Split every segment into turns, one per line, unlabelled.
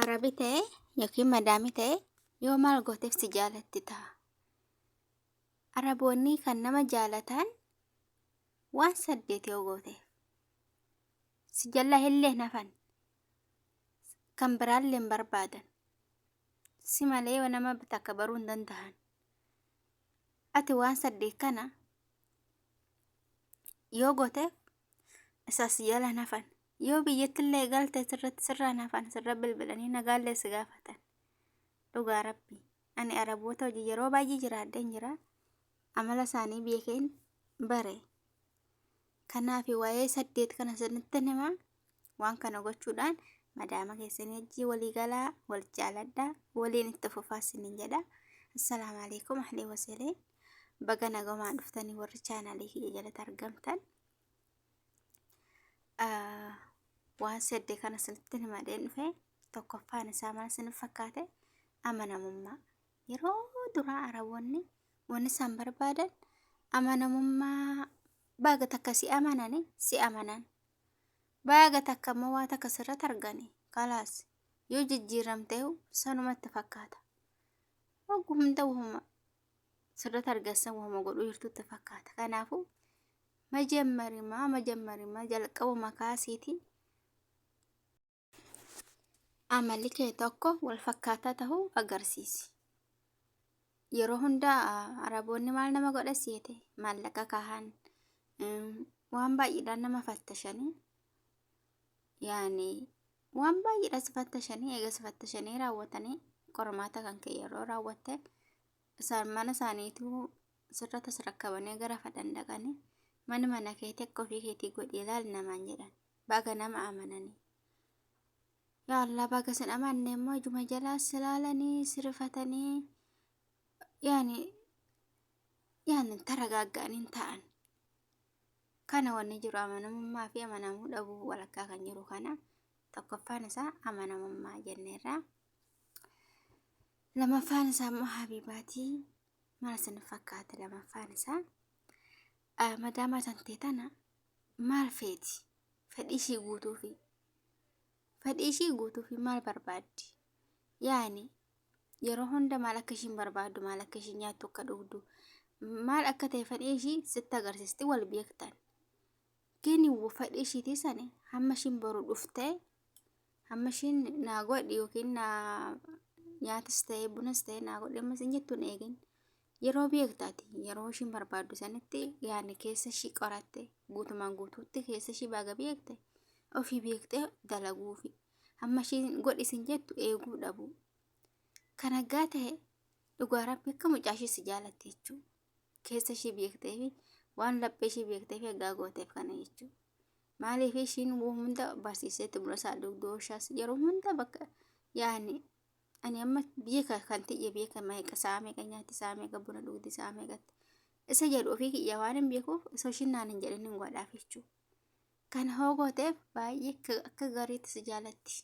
Arabii ta'e yookiin madaamii ta'e yoo maal gooteef si jaalatti ta'a. Araboonni kan nama jaalatan waan 8 yoo gooteef. Si jala illee nafan kan biraallee hin barbaadan. Si malee yoo nama takka baruu hin danda'an. Ati waan 8 kana yoo gooteef isa si jala nafan. Yoo biyyattillee galte sirraa nafan sirra bilbilanii nagaallee si gaafatan. Dhugaa rabbi. Ani araboota hojii yeroo baay'ee jiraadheen jira. Amala isaanii beekeen bare. Kanaaf waa'ee 8 kana sirriitti nima waan kana gochuudhaan madaama keessanii wajjii walii galaa wal jaaladhaa waliin itti fufaa isiniin jedha. Assalaamu alaikum ahlee wasalee. Baga nagamaan dhuftanii warri chaanaalii kiyya jalatti argamtan. Waan 8 kana sirriitti nima dhufe tokkoffaan isaa maal isiniif fakkaate amanamummaa. Yeroo duraa araboonni wanni isaan barbaadan amanamummaa. Baga takka si amanan. Baga takka immoo waa takka sirratti argani. Kalaas yoo jijjiiramtee sanumatti fakkaata. Hunda wahuma sirratti argassan wahuma godhuu jirtutti fakkaata. Kanaafuu majammarimaa jalqabuma kaasiiti. Amalli kee tokko wal fakkaataa ta'uu agarsiisi. Yeroo hundaa araboonni maal nama godhasiite maallaqa kahan waan baay'eedhaan nama fattashanii waan baay'eedhaan si fattashanii eega si fattashanii raawwatanii qormaata kan kee yeroo raawwatte isaan mana isaaniitu sirrata sirakkabanii gara fadhan dhaqanii mana keetii akka ofii keetii godhee ilaali namaan jedhan baga nama amananii. Yaa Allah baga sin amanne immoo ijuma jalaa si ilaalanii sirfatanii yaani taragaaggaaniin ta'an. Kana wanni jiru amanamummaa fi amanamuu dhabuu walakkaa kan jiru kana tokkoffaan isaa amanamummaa jenneerra. Lamaffaan isaa immoo Habibaatii maal isiniif fakkaate lamaffaan isaa madaama tantee tana maal feeti fedhii ishii guutuufi maal barbaaddi yaani yeroo hunda maal akka ishiin barbaaddu maal akka ishiin nyaattu akka dhugdu maal akka ta'e fedhii ishii sitti agarsiisti wal beektan. Kini fedhii ishiitii sani hamma ishiin boru dhuftee hamma ishiin naa godhi yookiin naa nyaatas ta'e bunas ta'e naa godhi amma isin jettuun eegin yeroo beektaati yeroo ishiin barbaaddu sanitti yaani keessa ishii qoratte guutumaan guutuutti keessa ishii baga beekte ofii beektee dalaguufi hamma ishiin godhi isin jettu eeguu dhabu. Kana gaa ta'e dhugaa rabbi akka mucaashii si jaalatte jechuudha. Keessa ishii beekteefi waan laphee ishii beekteefi egaa gooteef kana jechuudha. Maaliif ishiin hunda barsiisetti buna isaa dhugduu shaas yeroo hunda bakka yaani ani amma beeka kan ta'e beeka meeqa saa meeqa nyaatti saa meeqa buna dhugdi saa meeqatti isa jedhu ofii kiyya waan hin beekuuf isa ishiin naan hin jedhin hin godhaaf jechuudha. Kana hoo gooteef baay'ee akka gariitti si jaalatti.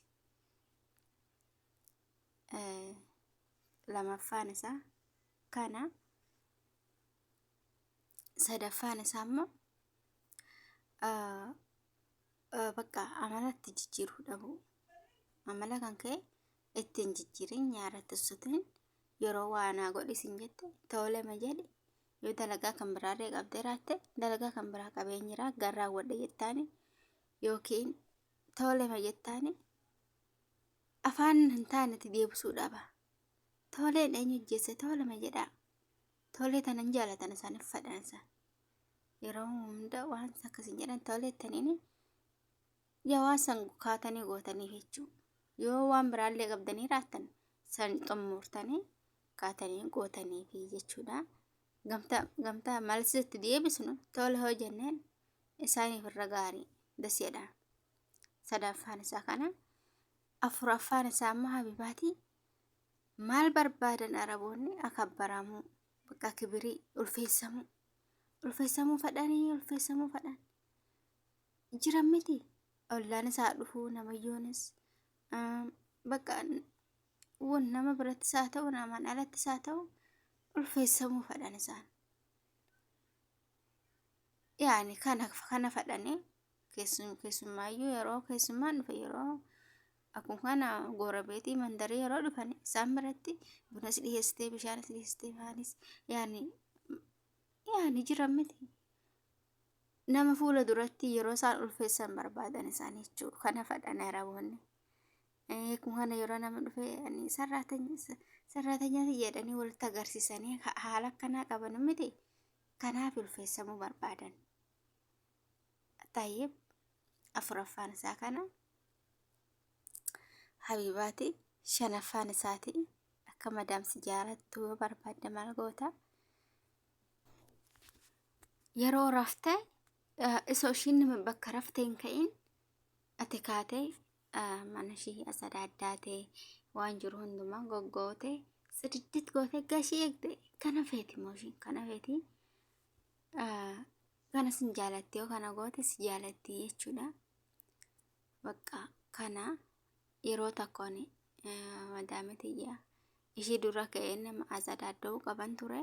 Lamaffaan isaa kana sadaffaan isaa immoo bakka amalatti jijjiiruu dhabu. Amala kan ka'e ittiin jijjiirin nyaaratti sutiin yeroo waanaa godhisin jette toolema jedhe yoo dalagaa kan biraarree qabdee raatte dalagaa kan biraa qabeenyiraa garraa wadhe jettaani yookiin toolema jettaani afaan hin taanetti deebisuu dhaba. Toleen eenyu hojjesse toolema jedhaa. Tolee tanan jaalatan isaaniif fadhansa. Yeroo hunda waan akkasiin jedhan toleettaniini yaa waan san kaatanii gootanii jechuudha. Yoo waan biraallee qabdanii raattan san xumurtanii kaatanii gootanii fi jechuudha. Gamtaa malsitti deebisnu tola hoo jenneen isaaniif irra gaarii daseedha. Sadaffaan isaa kana afuraffaan isaa immoo Habibaatii maal barbaadan araboonni akabbaramuu bakka kibirii ulfeessamuu fadhan jiran miti ollaan isaa dhufuu namayyoonis bakka nama biratti isaa ta'u namaan alatti isaa ta'u ulfeessamuu fadhan isaan yaani kana fadhanii keessummaayyuu yeroo keessummaan dhufe yeroo akkuma kana gorabeetii mandarii yeroo dhufan isaan biratti bunas dhiyeessitee bishaanis dhiyeessitee maanis yaani jiran miti. Nama fuula duratti yeroo isaan ulfeessan barbaadan isaanii jechuudha. Kana fadhan Araboonni. Akkuma kana yeroo nama dhufee sarratanya jedhanii walitti agarsiisanii haala akkanaa qaban miti. Kanaaf ulfeessamuu barbaadan. Tayyib afuraffaan isaa kana Habibaati. Shanaffaan isaati akka madaamsi jaalattu yoo barbaadde maal goota? Yeroo raftee isoo ishiin bakka raftee hin ka'in ati kaatee mana ishii as addaatee waan jiru hundumaa goggootee sididdit gootee gashii eegde kana feeti mooshin kana feeti kana sin jaalatti yoo kana goote si jaalatti jechuudha. Bakka kana yeroo takkoon madaamiti ishii dura ka'ee nama as addaa'uu qaban ture.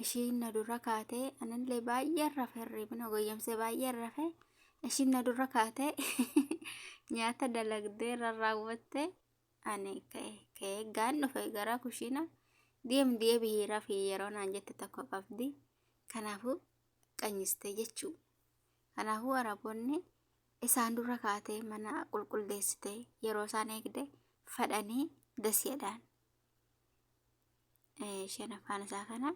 Ishiin na dura kaatee anillee baay'ee rafee hirribna goyyamsee baay'ee rafee ishiin na dura kaatee nyaata dalagdee rarraawwattee ani ka'ee gaan dhufe gara kushiina deemdee biheera fi yeroo naan jette tokko qabdi. Kanaafuu qanyistee jechuu. Kanaafuu Araboonni isaan dura kaatee mana qulqulleessitee yeroo isaan eegde fadhanii dasiidhaan. Shanaffaan isaa kana.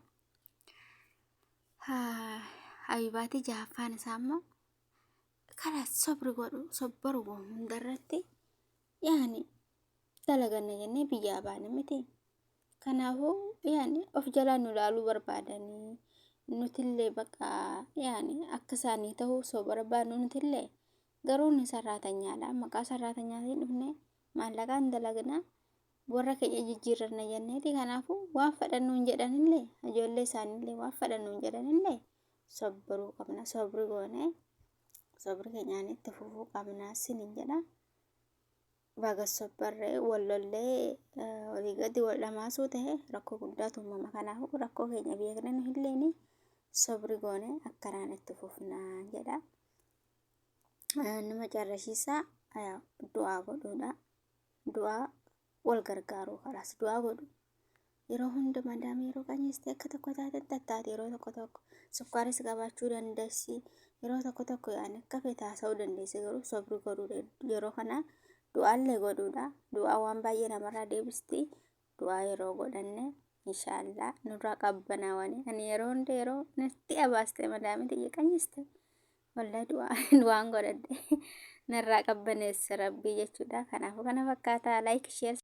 Habibaati jahaffaan isaa immoo karaa sobbaru hundarratti yaani dalaganna jennee biyyaa baane miti. Kanaafuu yaani of jalaa nu ilaaluu barbaadanii nutillee bakka yaani akka isaanii ta'uu osoo barbaadnu nutillee garuu ni sarraatanyaadha. Maqaa sarraatanyaatiin dhufne maallaqaan dalagnaa warra keenya jijjiirranna jenneeti. Kanaafuu waan fadhannuun jedhanillee ijoollee isaaniillee waan fadhannuun jedhanillee sobbaruu qabna. Sobri goone sobri keenyaan itti fufuu qabna sinin jedha. Baga sobbarree wallollee walii gadi wal dhamaasuu ta'e rakkoo guddaatu uumama. Kanaafuu rakkoo keenya beeknan hilleeni sobri goone akkanaan itti fufnaa jedha. Nama carrashiisaa du'aa godhuudha. Du'aa wal gargaaruu kalaas du'aa godhu. Yeroo hunda madaam yeroo qanyistee akka tokko taate yeroo tokko sukkaaris qabaachuu dandeessi. Yeroo tokko yaani akka feetaa ta'uu dandeessi garuu sobri godhuudha. Yeroo kana du'aallee godhuudha. Du'aa waan baay'ee namarraa deebisti. Du'aa yeroo godhanne inshaallah nurraa qabbanaawanii ani yeroo hunda yeroo natti abaaste madaamiti qanyiste wallahi du'aan godhadhe narraa qabbaneessa rabbii jechuudha. Kanaafuu kana fakkaataa like share